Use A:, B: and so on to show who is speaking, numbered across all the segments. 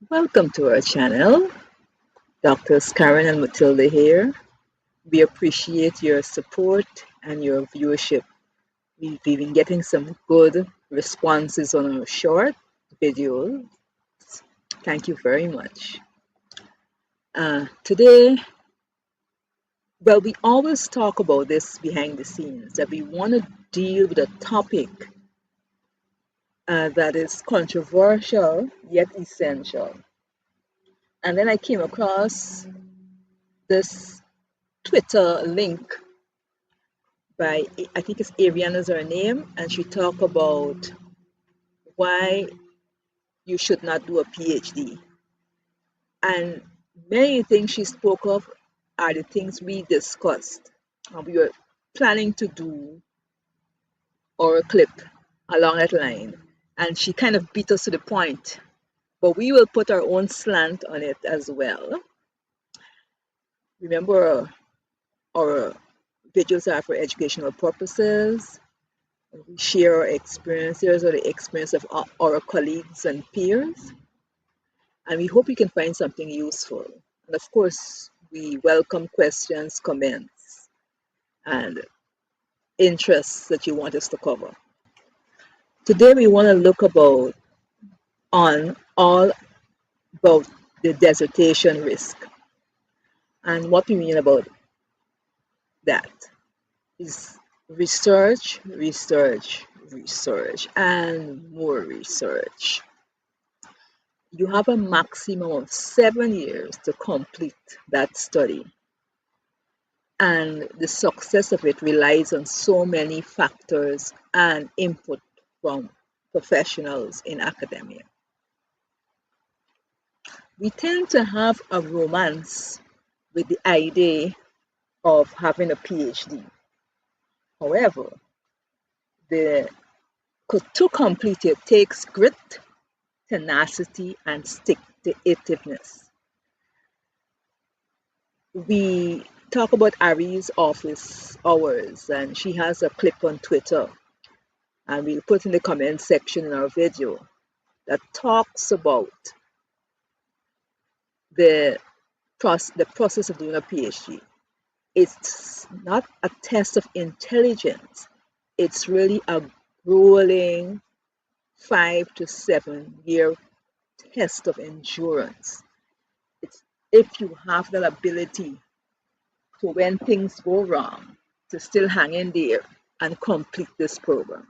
A: Welcome to our channel. Doctors Karen and Matilda here. We appreciate your support and your viewership. We've been getting some good responses on our short videos. Thank you very much. Today, well, we always talk about this behind the scenes, that we want to deal with a topic that is controversial yet essential. And then I came across this Twitter link by, I think it's Ariana is her name, and she talked about why you should not do a PhD. And many things she spoke of are the things we discussed. And we were planning to do our clip along that line. And she kind of beat us to the point. But we will put our own slant on it as well. Remember, our videos are for educational purposes. We share our experiences or the experience of our colleagues and peers. And we hope you can find something useful. And of course, we welcome questions, comments, and interests that you want us to cover. Today we want to look on all about the dissertation risk. And what we mean about that is research, research, research, and more research. You have a maximum of 7 years to complete that study. And the success of it relies on so many factors and input from professionals in academia. We tend to have a romance with the idea of having a PhD. However, to complete it takes grit, tenacity, and stick-to-itiveness. We talk about Ari's office hours, and she has a clip on Twitter, and we'll put in the comment section in our video that talks about the process of doing a PhD. It's not a test of intelligence. It's really a grueling 5 to 7 year test of endurance. It's if you have that ability to, when things go wrong, to still hang in there and complete this program.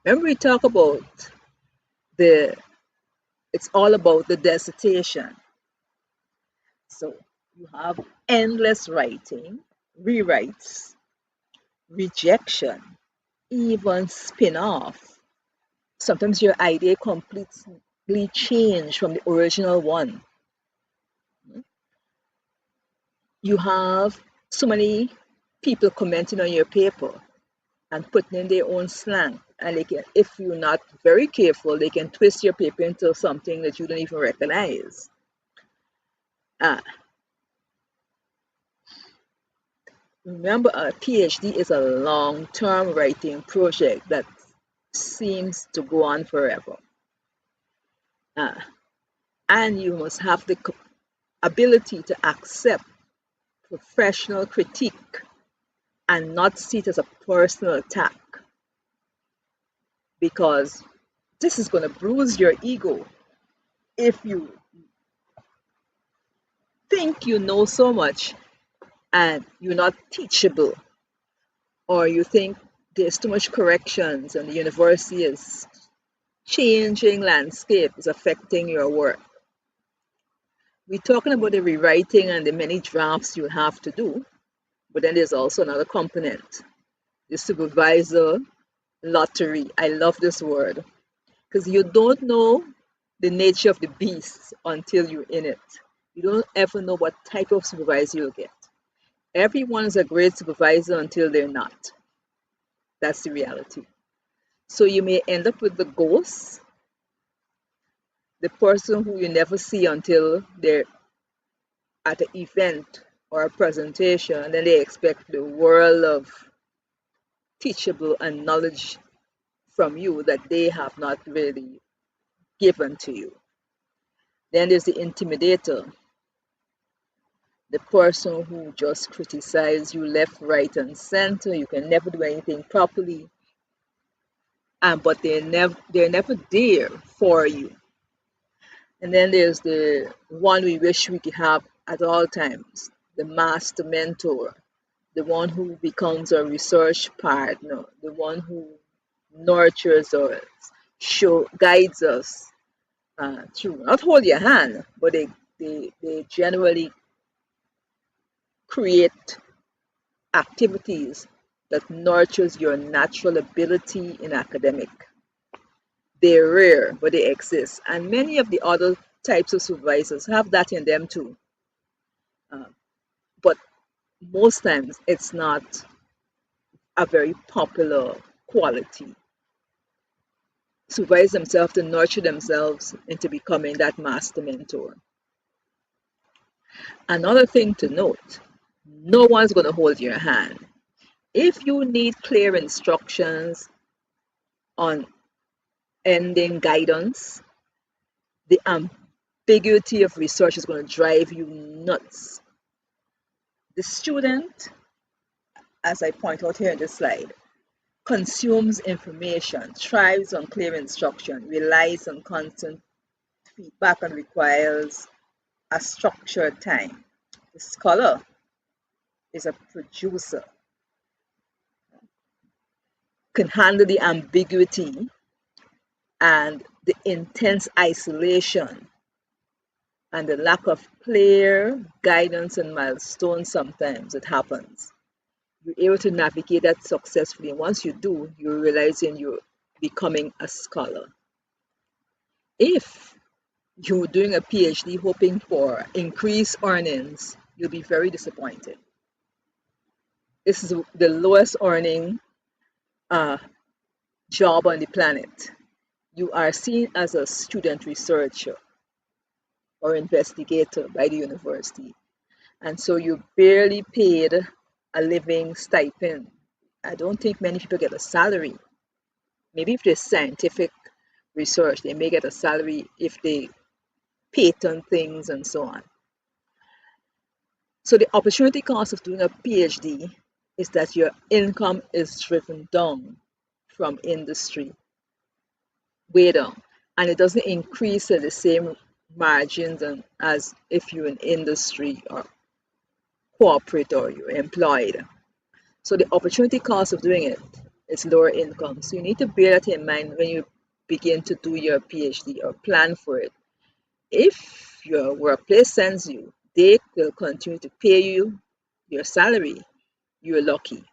A: Remember, we talk about it's all about the dissertation. So you have endless writing, rewrites, rejection, even spin-off. Sometimes your idea completely changed from the original one. You have so many people commenting on your paper and putting in their own slang. And they can, if you're not very careful, they can twist your paper into something that you don't even recognize. Remember, a PhD is a long-term writing project that seems to go on forever. And you must have the ability to accept professional critique and not see it as a personal attack, because this is going to bruise your ego if you think you know so much and you're not teachable, or you think there's too much corrections and the university is changing landscape is affecting your work. We're talking about the rewriting and the many drafts you have to do, but then there's also another component, the supervisor lottery. I love this word because you don't know the nature of the beast until you're in it. You don't ever know what type of supervisor you'll get. Everyone is a great supervisor until they're not. That's the reality. So you may end up with the ghost, the person who you never see until they're at an event or a presentation, and then they expect the world of teachable and knowledge from you that they have not really given to you. Then there's the intimidator, the person who just criticizes you left, right, and center. You can never do anything properly, but they're never there for you. And then there's the one we wish we could have at all times, the master mentor, the one who becomes a research partner, the one who nurtures us, guides us through, not hold your hand, but they generally create activities that nurtures your natural ability in academic. They're rare, but they exist. And many of the other types of supervisors have that in them too. Uh, but most times it's not a very popular quality. Supervise themselves to nurture themselves into becoming that master mentor. Another thing to note, no one's going to hold your hand. If you need clear instructions on ending guidance, the ambiguity of research is going to drive you nuts. The student, as I point out here in this slide, consumes information, thrives on clear instruction, relies on constant feedback, and requires a structured time. The scholar is a producer, can handle the ambiguity and the intense isolation and the lack of clear guidance and milestones. Sometimes it happens. You're able to navigate that successfully. And once you do, you're realizing you're becoming a scholar. If you're doing a PhD hoping for increased earnings, you'll be very disappointed. This is the lowest earning job on the planet. You are seen as a student researcher or investigator by the university. And so you're barely paid a living stipend. I don't think many people get a salary. Maybe if there's scientific research, they may get a salary if they patent things and so on. So the opportunity cost of doing a PhD is that your income is driven down from industry, way down, and it doesn't increase at the same margins as if you're in industry or corporate or you're employed. So the opportunity cost of doing it is lower income. So you need to bear that in mind when you begin to do your PhD or plan for it. If your workplace sends you, they will continue to pay you your salary. You're lucky.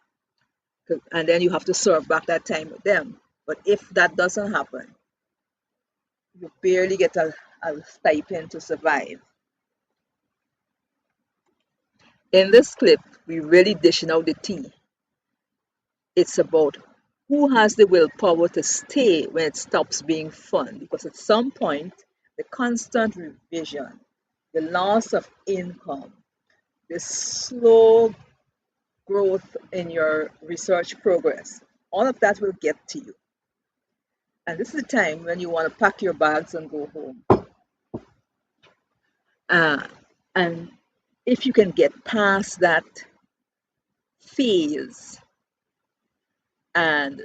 A: And then you have to serve back that time with them. But if that doesn't happen, you barely get a stipend to survive. In this clip, we really dishing out the tea. It's about who has the willpower to stay when it stops being fun. Because at some point, the constant revision, the loss of income, the slow growth in your research progress, all of that will get to you. And this is the time when you want to pack your bags and go home. And if you can get past that phase and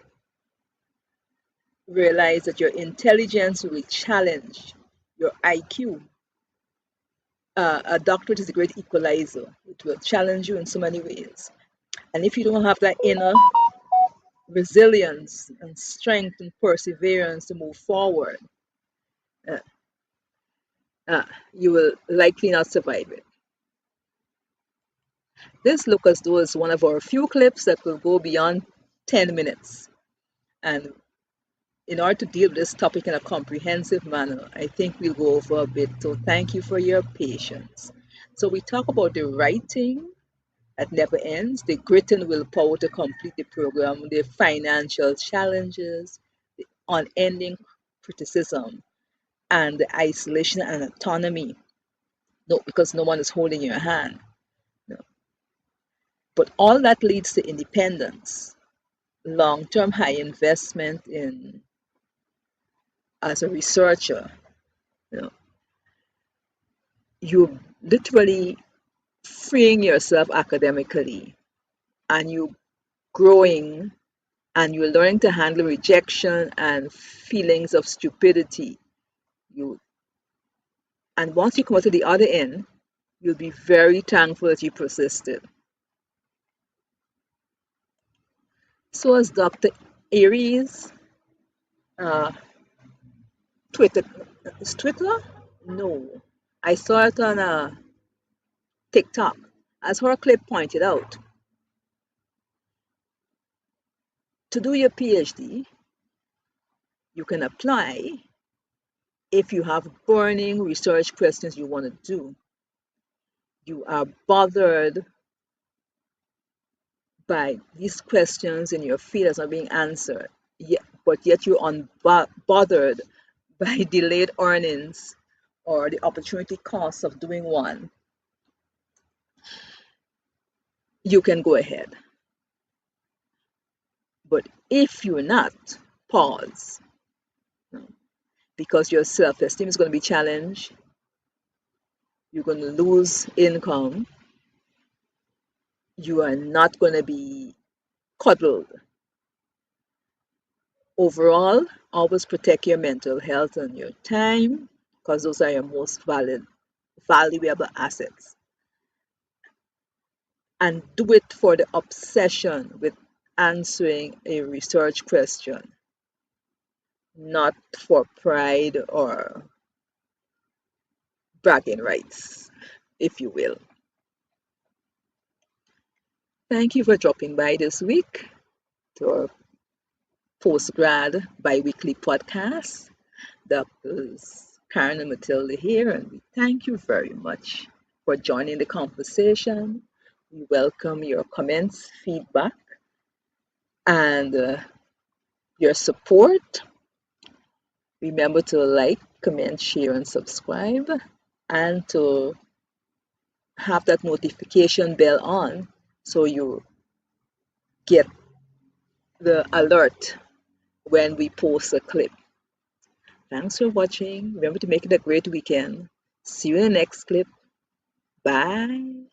A: realize that your intelligence will challenge your IQ, a doctorate is a great equalizer. It will challenge you in so many ways. And if you don't have that inner resilience and strength and perseverance to move forward, you will likely not survive it. This look as though is one of our few clips that will go beyond 10 minutes. And in order to deal with this topic in a comprehensive manner, I think we'll go over a bit. So thank you for your patience. So we talk about the writing that never ends, the grit and willpower to complete the program, the financial challenges, the unending criticism, and the isolation and autonomy. No, because no one is holding your hand. No. But all that leads to independence, long-term high investment in as a researcher, You know, you literally freeing yourself academically, and you growing, and you're learning to handle rejection and feelings of stupidity. You and once you come out to the other end, you'll be very thankful that you persisted. So as Dr. Aries, uh, Twitter, is Twitter? No, I saw it on TikTok. As her clip pointed out, to do your PhD, you can apply if you have burning research questions you want to do. You are bothered by these questions in your field as not being answered, but yet you're unbothered by delayed earnings or the opportunity cost of doing one, you can go ahead. But if you're not, pause, because your self-esteem is going to be challenged, you're going to lose income, you are not going to be cuddled. Overall, always protect your mental health and your time, because those are your most valuable assets. And do it for the obsession with answering a research question, not for pride or bragging rights, if you will. Thank you for dropping by this week to our postgrad bi-weekly podcast. Doctors Karen and Matilda here, and we thank you very much for joining the conversation. We welcome your comments, feedback, and your support. Remember to like, comment, share, and subscribe, and to have that notification bell on so you get the alert when we post a clip. Thanks for watching. Remember to make it a great weekend. See you in the next clip. Bye.